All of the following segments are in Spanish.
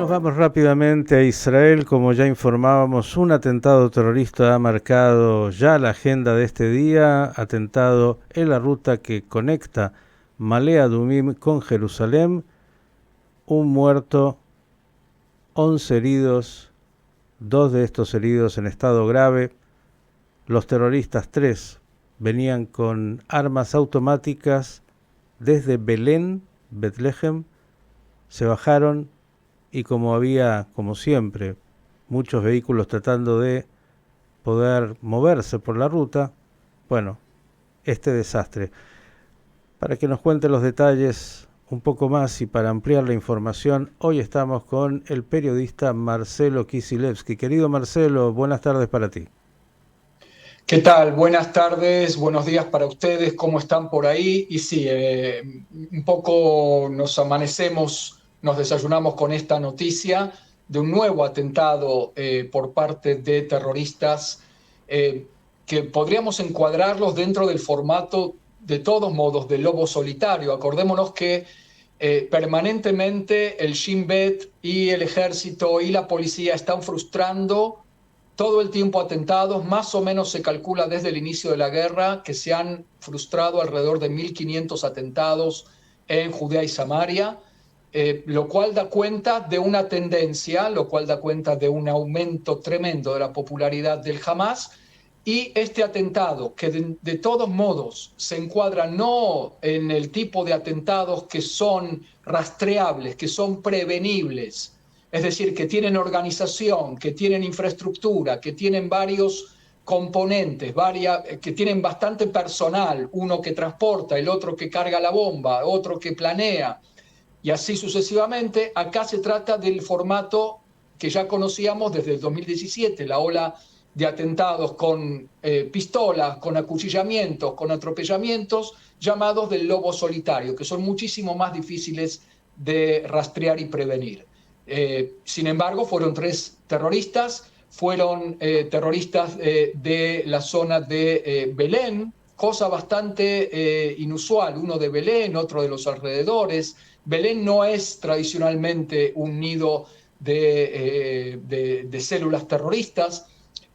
Nos vamos rápidamente a Israel. Como ya informábamos, un atentado terrorista ha marcado ya la agenda de este día, atentado en la ruta que conecta Male Adumim con Jerusalén, un muerto, 11 heridos, 2 de estos heridos en estado grave. Los terroristas, 3, venían con armas automáticas desde Belén, Betlehem, se bajaron y como había, como siempre, muchos vehículos tratando de poder moverse por la ruta, bueno, este desastre. Para que nos cuente los detalles un poco más y para ampliar la información, hoy estamos con el periodista Marcelo Kisilevsky. Querido Marcelo, buenas tardes para ti. ¿Qué tal? Buenas tardes, buenos días para ustedes, ¿cómo están por ahí? Y sí, un poco nos amanecemos, nos desayunamos con esta noticia de un nuevo atentado por parte de terroristas que podríamos encuadrarlos dentro del formato, de todos modos, del lobo solitario. Acordémonos que permanentemente el Shin Bet y el ejército y la policía están frustrando todo el tiempo atentados. Más o menos se calcula desde el inicio de la guerra que se han frustrado alrededor de 1.500 atentados en Judea y Samaria, lo cual da cuenta de una tendencia, lo cual da cuenta de un aumento tremendo de la popularidad del Hamas. Y este atentado, que de todos modos se encuadra no en el tipo de atentados que son rastreables, que son prevenibles, es decir, que tienen organización, que tienen infraestructura, que tienen varios componentes, que tienen bastante personal, uno que transporta, el otro que carga la bomba, otro que planea, y así sucesivamente. Acá se trata del formato que ya conocíamos desde el 2017, la ola de atentados con pistolas, con acuchillamientos, con atropellamientos, llamados del lobo solitario, que son muchísimo más difíciles de rastrear y prevenir. Sin embargo, fueron 3 terroristas, fueron terroristas de la zona de Belén, cosa bastante inusual, uno de Belén, otro de los alrededores. Belén no es tradicionalmente un nido de células terroristas,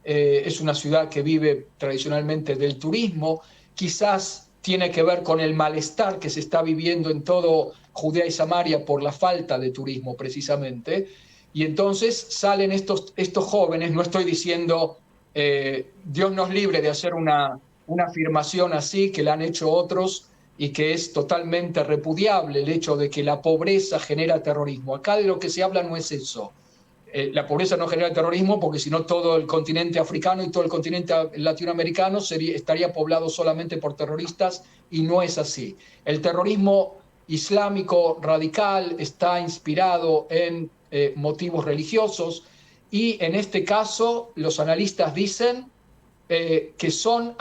es una ciudad que vive tradicionalmente del turismo, quizás tiene que ver con el malestar que se está viviendo en todo Judea y Samaria por la falta de turismo precisamente, y entonces salen estos jóvenes. No estoy diciendo Dios nos libre de hacer una afirmación así, que la han hecho otros y que es totalmente repudiable, el hecho de que la pobreza genera terrorismo. Acá de lo que se habla no es eso. La pobreza no genera terrorismo, porque si no todo el continente africano y todo el continente latinoamericano estaría poblado solamente por terroristas, y no es así. El terrorismo islámico radical está inspirado en motivos religiosos, y en este caso los analistas dicen que son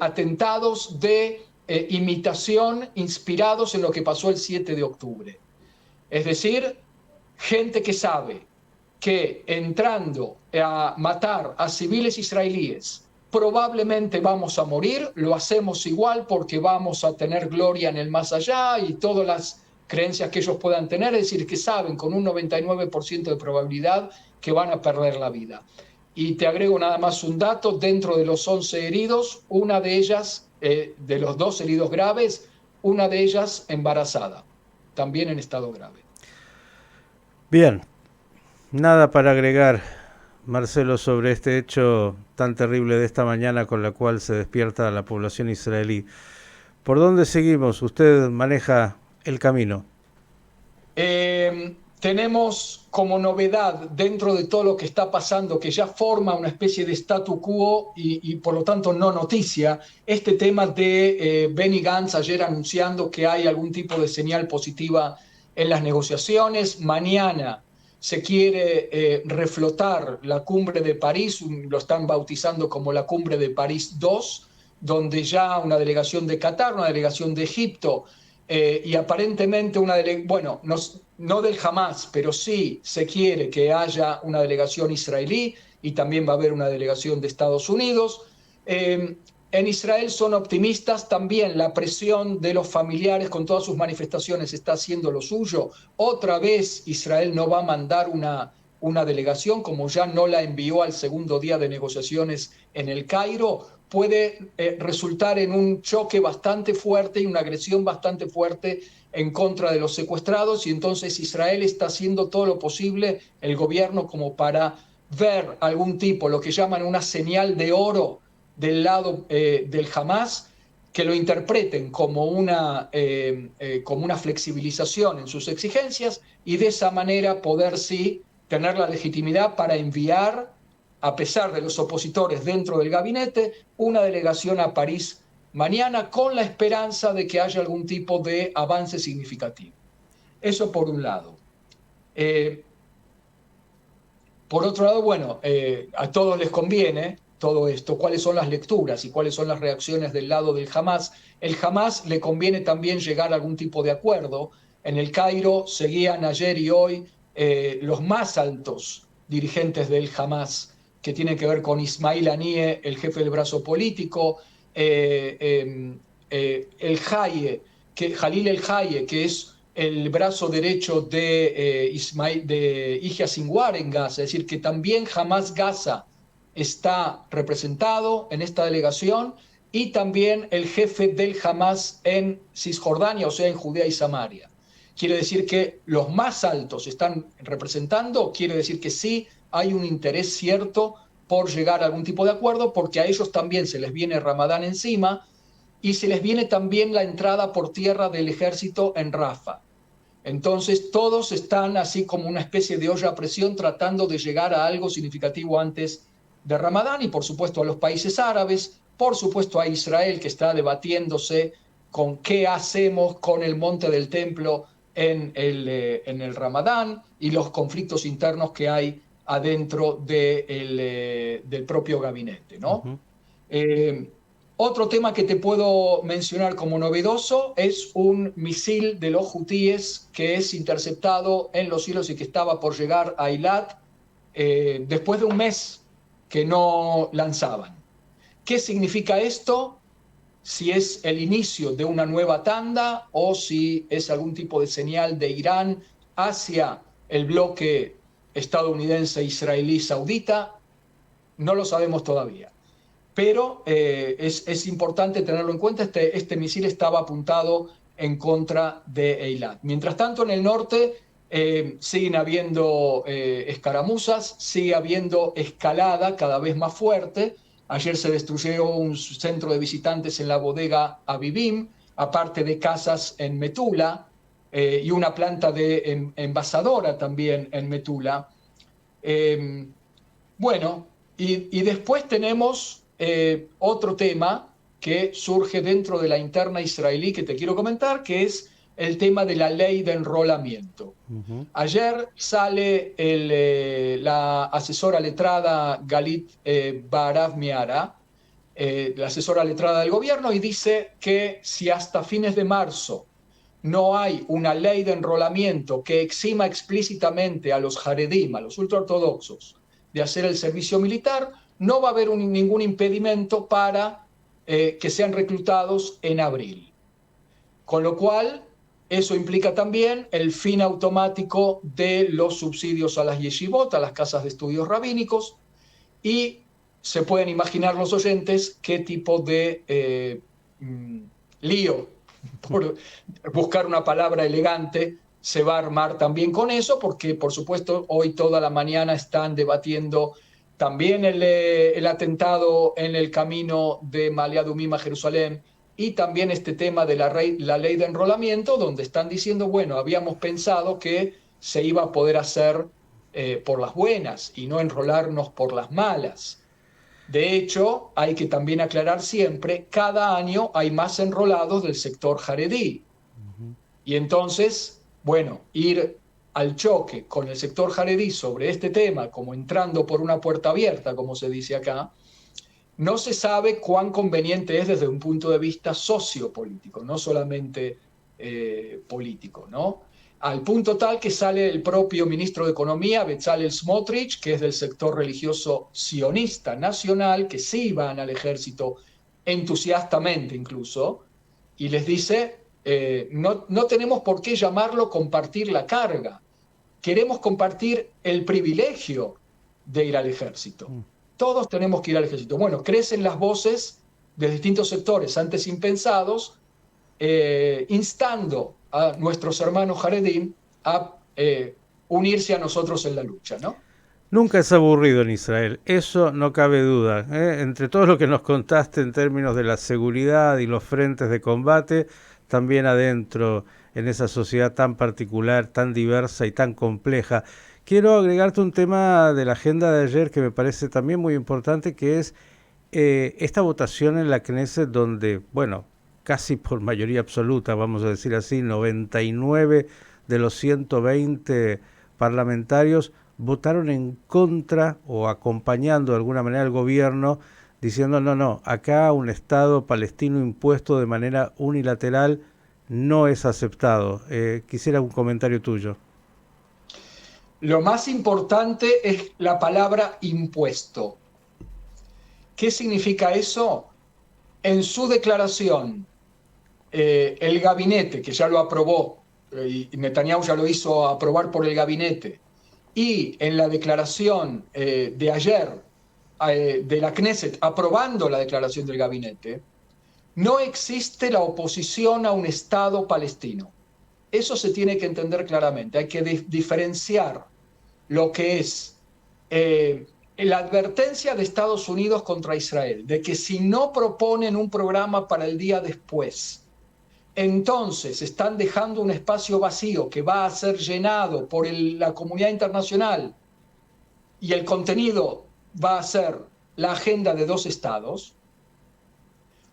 atentados de imitación inspirados en lo que pasó el 7 de octubre. Es decir, gente que sabe que entrando a matar a civiles israelíes probablemente vamos a morir, lo hacemos igual porque vamos a tener gloria en el más allá y todas las creencias que ellos puedan tener, es decir, que saben con un 99% de probabilidad que van a perder la vida. Y te agrego nada más un dato: dentro de los 11 heridos, una de ellas, de los 2 heridos graves, una de ellas embarazada, también en estado grave. Bien, nada para agregar, Marcelo, sobre este hecho tan terrible de esta mañana con la cual se despierta la población israelí. ¿Por dónde seguimos? Usted maneja el camino. Tenemos como novedad, dentro de todo lo que está pasando, que ya forma una especie de statu quo y por lo tanto no noticia, este tema de Benny Gantz ayer anunciando que hay algún tipo de señal positiva en las negociaciones. Mañana se quiere reflotar la cumbre de París, lo están bautizando como la cumbre de París 2, donde ya una delegación de Qatar, una delegación de Egipto, y aparentemente bueno, no del Hamas, pero sí se quiere que haya una delegación israelí, y también va a haber una delegación de Estados Unidos. En Israel son optimistas también, la presión de los familiares con todas sus manifestaciones está haciendo lo suyo. Otra vez Israel no va a mandar una delegación, como ya no la envió al segundo día de negociaciones en el Cairo, puede resultar en un choque bastante fuerte y una agresión bastante fuerte en contra de los secuestrados, y entonces Israel está haciendo todo lo posible, el gobierno, como para ver algún tipo, lo que llaman una señal de oro del lado del Hamas, que lo interpreten como una flexibilización en sus exigencias, y de esa manera poder sí tener la legitimidad para enviar, a pesar de los opositores dentro del gabinete, una delegación a París mañana, con la esperanza de que haya algún tipo de avance significativo. Eso por un lado. Por otro lado, bueno, a todos les conviene todo esto, cuáles son las lecturas y cuáles son las reacciones del lado del Hamas. El Hamas le conviene también llegar a algún tipo de acuerdo. En el Cairo seguían ayer y hoy los más altos dirigentes del Hamas, que tienen que ver con Ismail Haniyeh, el jefe del brazo político, el Haye, Jalil el Haye, que es el brazo derecho de Yahya Sinwar en Gaza, es decir, que también Hamas Gaza está representado en esta delegación, y también el jefe del Hamas en Cisjordania, o sea, en Judea y Samaria. Quiere decir que los más altos están representando, quiere decir que sí hay un interés cierto por llegar a algún tipo de acuerdo, porque a ellos también se les viene Ramadán encima, y se les viene también la entrada por tierra del ejército en Rafah. Entonces todos están así como una especie de olla a presión, tratando de llegar a algo significativo antes de Ramadán, y por supuesto a los países árabes, por supuesto a Israel, que está debatiéndose con qué hacemos con el monte del templo en el Ramadán, y los conflictos internos que hay adentro del propio gabinete, ¿no? Ujú. Otro tema que te puedo mencionar como novedoso es un misil de los hutíes que es interceptado en los cielos y que estaba por llegar a Eilat después de un mes que no lanzaban. ¿Qué significa esto? Si es el inicio de una nueva tanda o si es algún tipo de señal de Irán hacia el bloque estadounidense, israelí, saudita, no lo sabemos todavía. Pero es importante tenerlo en cuenta. Este misil estaba apuntado en contra de Eilat. Mientras tanto, en el norte siguen habiendo escaramuzas, sigue habiendo escalada cada vez más fuerte. Ayer se destruyó un centro de visitantes en la bodega Avivim, aparte de casas en Metula, y una planta de envasadora también en Metula. Bueno, y después tenemos otro tema que surge dentro de la interna israelí, que te quiero comentar, que es el tema de la ley de enrolamiento. Ujú. Ayer sale la asesora letrada Galit Baharav Miara, la asesora letrada del gobierno, y dice que si hasta fines de marzo no hay una ley de enrolamiento que exima explícitamente a los Haredim, a los ultraortodoxos, de hacer el servicio militar, no va a haber ningún impedimento para que sean reclutados en abril. Con lo cual, eso implica también el fin automático de los subsidios a las yeshivot, a las casas de estudios rabínicos, y se pueden imaginar los oyentes qué tipo de lío, por buscar una palabra elegante, se va a armar también con eso, porque por supuesto hoy toda la mañana están debatiendo también el atentado en el camino de Ma'ale Adumim a Jerusalén, y también este tema de la ley de enrolamiento, donde están diciendo, bueno, habíamos pensado que se iba a poder hacer por las buenas y no enrolarnos por las malas. De hecho, hay que también aclarar siempre, cada año hay más enrolados del sector jaredí. Y entonces, bueno, ir al choque con el sector jaredí sobre este tema, como entrando por una puerta abierta, como se dice acá, no se sabe cuán conveniente es desde un punto de vista sociopolítico, no solamente político, ¿no? Al punto tal que sale el propio ministro de Economía, Bezalel Smotrich, que es del sector religioso sionista nacional, que sí van al ejército entusiastamente incluso, y les dice, no tenemos por qué llamarlo compartir la carga, queremos compartir el privilegio de ir al ejército. Todos tenemos que ir al ejército. Bueno, crecen las voces de distintos sectores antes impensados, instando a nuestros hermanos Haredim a unirse a nosotros en la lucha, ¿no? Nunca es aburrido en Israel, eso no cabe duda. Entre todo lo que nos contaste en términos de la seguridad y los frentes de combate, también adentro, en esa sociedad tan particular, tan diversa y tan compleja. Quiero agregarte un tema de la agenda de ayer que me parece también muy importante, que es esta votación en la Knesset donde, bueno, casi por mayoría absoluta, vamos a decir así, 99 de los 120 parlamentarios votaron en contra o acompañando de alguna manera al gobierno, diciendo no, acá un Estado palestino impuesto de manera unilateral no es aceptado. Quisiera un comentario tuyo. Lo más importante es la palabra impuesto. ¿Qué significa eso? En su declaración, el gabinete, que ya lo aprobó, y Netanyahu ya lo hizo aprobar por el gabinete, y en la declaración de ayer de la Knesset, aprobando la declaración del gabinete, no existe la oposición a un Estado palestino. Eso se tiene que entender claramente. Hay que diferenciar lo que es la advertencia de Estados Unidos contra Israel, de que si no proponen un programa para el día después, entonces están dejando un espacio vacío que va a ser llenado por la comunidad internacional y el contenido va a ser la agenda de dos estados.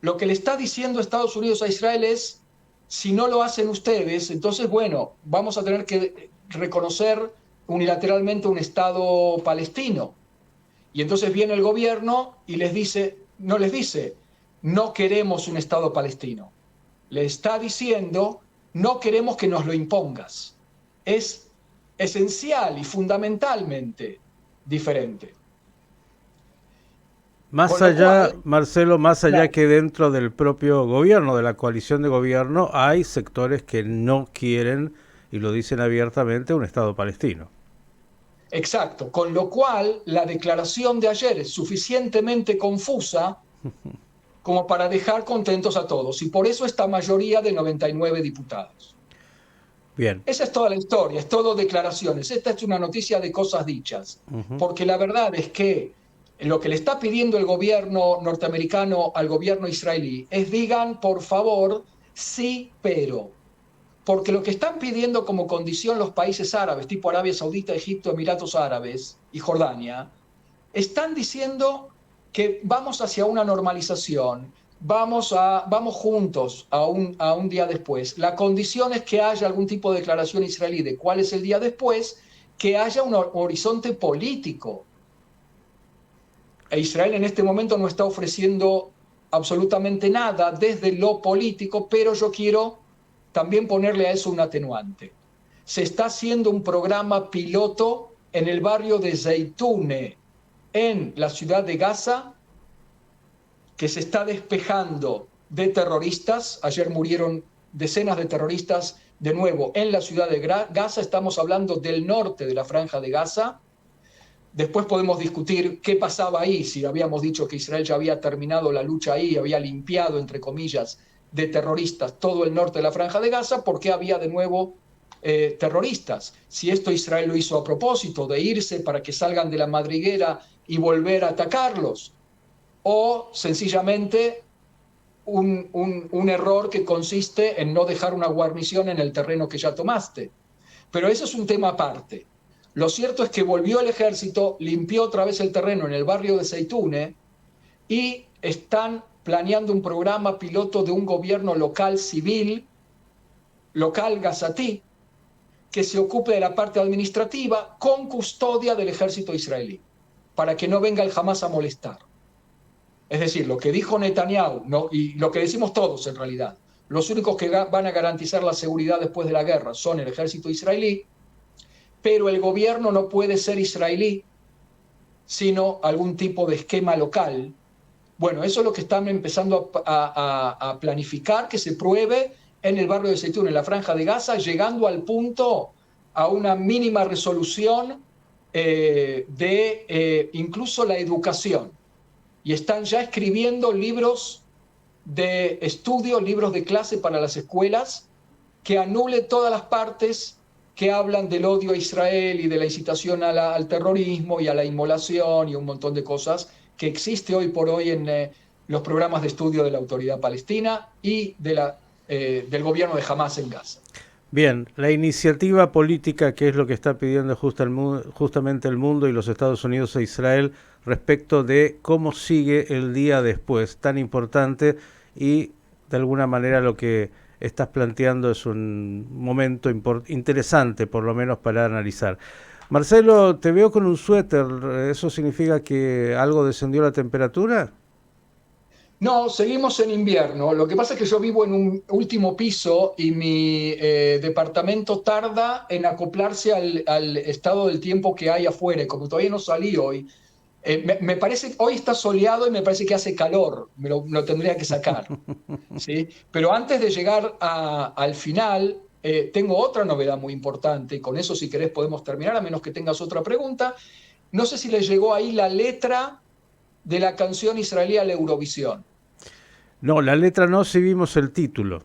Lo que le está diciendo Estados Unidos a Israel es, si no lo hacen ustedes, entonces, bueno, vamos a tener que reconocer unilateralmente un Estado palestino. Y entonces viene el gobierno y les dice, no queremos un Estado palestino. Le está diciendo, no queremos que nos lo impongas. Es esencial y fundamentalmente diferente. Más allá, Marcelo, más allá que dentro del propio gobierno, de la coalición de gobierno, hay sectores que no quieren, y lo dicen abiertamente, un Estado palestino. Exacto, con lo cual la declaración de ayer es suficientemente confusa como para dejar contentos a todos, y por eso esta mayoría de 99 diputados. Bien. Esa es toda la historia, es todo declaraciones. Esta es una noticia de cosas dichas, porque la verdad es que lo que le está pidiendo el gobierno norteamericano al gobierno israelí es digan, por favor, sí, pero. Porque lo que están pidiendo como condición los países árabes, tipo Arabia Saudita, Egipto, Emiratos Árabes y Jordania, están diciendo que vamos hacia una normalización, vamos juntos a un día después. La condición es que haya algún tipo de declaración israelí de cuál es el día después, que haya un horizonte político. E Israel en este momento no está ofreciendo absolutamente nada desde lo político, pero yo quiero también ponerle a eso un atenuante. Se está haciendo un programa piloto en el barrio de Zeitoune, en la ciudad de Gaza, que se está despejando de terroristas. Ayer murieron decenas de terroristas de nuevo en la ciudad de Gaza. Estamos hablando del norte de la franja de Gaza. Después podemos discutir qué pasaba ahí, si habíamos dicho que Israel ya había terminado la lucha ahí, había limpiado, entre comillas, de terroristas todo el norte de la franja de Gaza, ¿por qué había de nuevo terroristas? Si esto Israel lo hizo a propósito, de irse para que salgan de la madriguera y volver a atacarlos, o sencillamente un error que consiste en no dejar una guarnición en el terreno que ya tomaste. Pero eso es un tema aparte. Lo cierto es que volvió el ejército, limpió otra vez el terreno en el barrio de Zeitoune y están planeando un programa piloto de un gobierno local civil, local gazatí, que se ocupe de la parte administrativa con custodia del ejército israelí, para que no venga el Hamas a molestar. Es decir, lo que dijo Netanyahu, ¿no? Y lo que decimos todos en realidad, los únicos que van a garantizar la seguridad después de la guerra son el ejército israelí, pero el gobierno no puede ser israelí, sino algún tipo de esquema local Bueno, eso es lo que están empezando a planificar, que se pruebe en el barrio de Zeitún, en la Franja de Gaza, llegando al punto a una mínima resolución de incluso la educación. Y están ya escribiendo libros de estudio, libros de clase para las escuelas, que anule todas las partes que hablan del odio a Israel y de la incitación al terrorismo y a la inmolación y un montón de cosas que existe hoy por hoy en los programas de estudio de la Autoridad Palestina y del gobierno de Hamas en Gaza. Bien, la iniciativa política, que es lo que está pidiendo justamente el mundo y los Estados Unidos e Israel respecto de cómo sigue el día después, tan importante, y de alguna manera lo que estás planteando es un momento interesante, por lo menos para analizar. Marcelo, te veo con un suéter, ¿eso significa que algo descendió la temperatura? No, seguimos en invierno. Lo que pasa es que yo vivo en un último piso y mi departamento tarda en acoplarse al estado del tiempo que hay afuera. Y como todavía no salí hoy, me parece, hoy está soleado y me parece que hace calor. Me lo tendría que sacar, ¿sí? Pero antes de llegar al final, tengo otra novedad muy importante. Y con eso, si querés, podemos terminar, a menos que tengas otra pregunta. No sé si les llegó ahí la letra de la canción israelí a la Eurovisión. No, la letra no, si vimos el título.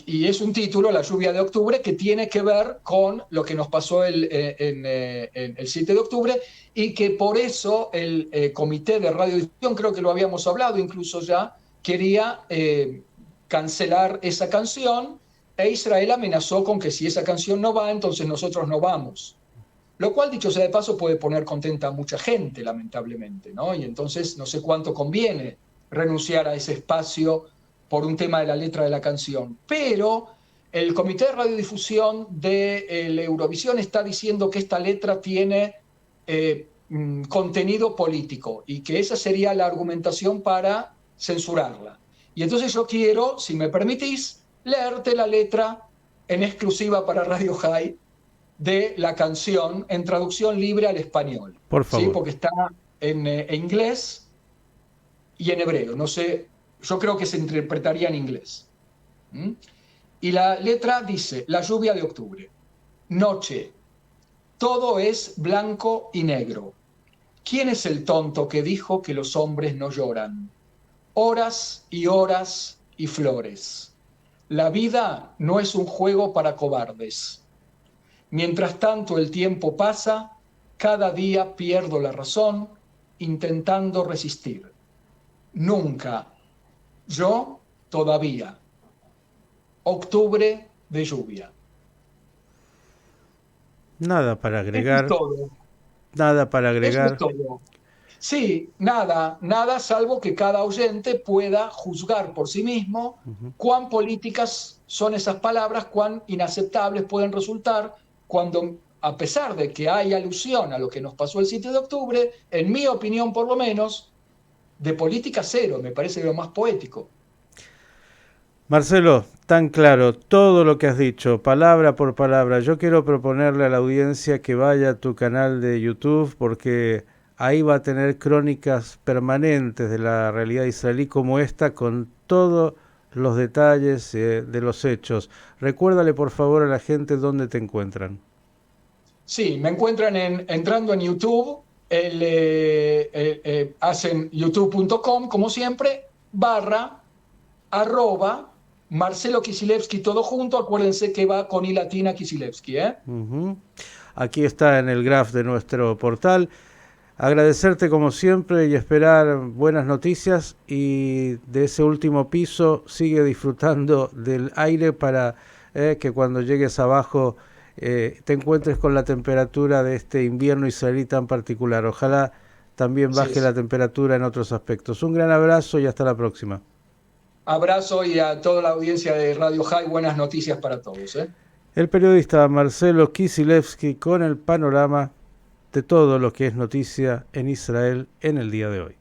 Y es un título, La lluvia de octubre, que tiene que ver con lo que nos pasó en el 7 de octubre y que por eso el comité de radiodifusión, creo que lo habíamos hablado incluso ya, quería cancelar esa canción e Israel amenazó con que si esa canción no va, entonces nosotros no vamos. Lo cual, dicho sea de paso, puede poner contenta a mucha gente, lamentablemente, ¿no? Y entonces no sé cuánto conviene renunciar a ese espacio por un tema de la letra de la canción. Pero el Comité de Radiodifusión de Eurovisión está diciendo que esta letra tiene contenido político y que esa sería la argumentación para censurarla. Y entonces yo quiero, si me permitís, leerte la letra en exclusiva para Radio High de la canción en traducción libre al español, Por ¿sí? favor. Porque está en inglés y en hebreo. No sé, yo creo que se interpretaría en inglés. ¿Mm? Y la letra dice, la lluvia de octubre, noche, todo es blanco y negro. ¿Quién es el tonto que dijo que los hombres no lloran? Horas y horas y flores. La vida no es un juego para cobardes. Mientras tanto el tiempo pasa, cada día pierdo la razón intentando resistir. Nunca, yo todavía. Octubre de lluvia. Nada para Eso es agregar, todo. nada para Eso es agregar. todo. Sí, nada, nada salvo que cada oyente pueda juzgar por sí mismo Ujú. cuán políticas son esas palabras, cuán inaceptables pueden resultar cuando, a pesar de que hay alusión a lo que nos pasó el 7 de octubre, en mi opinión por lo menos, de política cero, me parece lo más poético. Marcelo, tan claro todo lo que has dicho, palabra por palabra. Yo quiero proponerle a la audiencia que vaya a tu canal de YouTube porque ahí va a tener crónicas permanentes de la realidad israelí como esta con todos los detalles de los hechos. Recuérdale por favor a la gente dónde te encuentran. Sí, me encuentran entrando en YouTube, hacen youtube.com, como siempre, barra, arroba, Marcelo Kisilevsky, todo junto. Acuérdense que va con I latina Kisilevsky, ¿eh? Ujú. Aquí está en el graph de nuestro portal. Agradecerte como siempre y esperar buenas noticias y de ese último piso sigue disfrutando del aire para que cuando llegues abajo te encuentres con la temperatura de este invierno israelí tan particular. Ojalá también Así baje la es. temperatura en otros aspectos. Un gran abrazo y hasta la próxima. Abrazo y a toda la audiencia de Radio High, buenas noticias para todos, ¿eh? El periodista Marcelo Kisilevsky con el panorama de todo lo que es noticia en Israel en el día de hoy.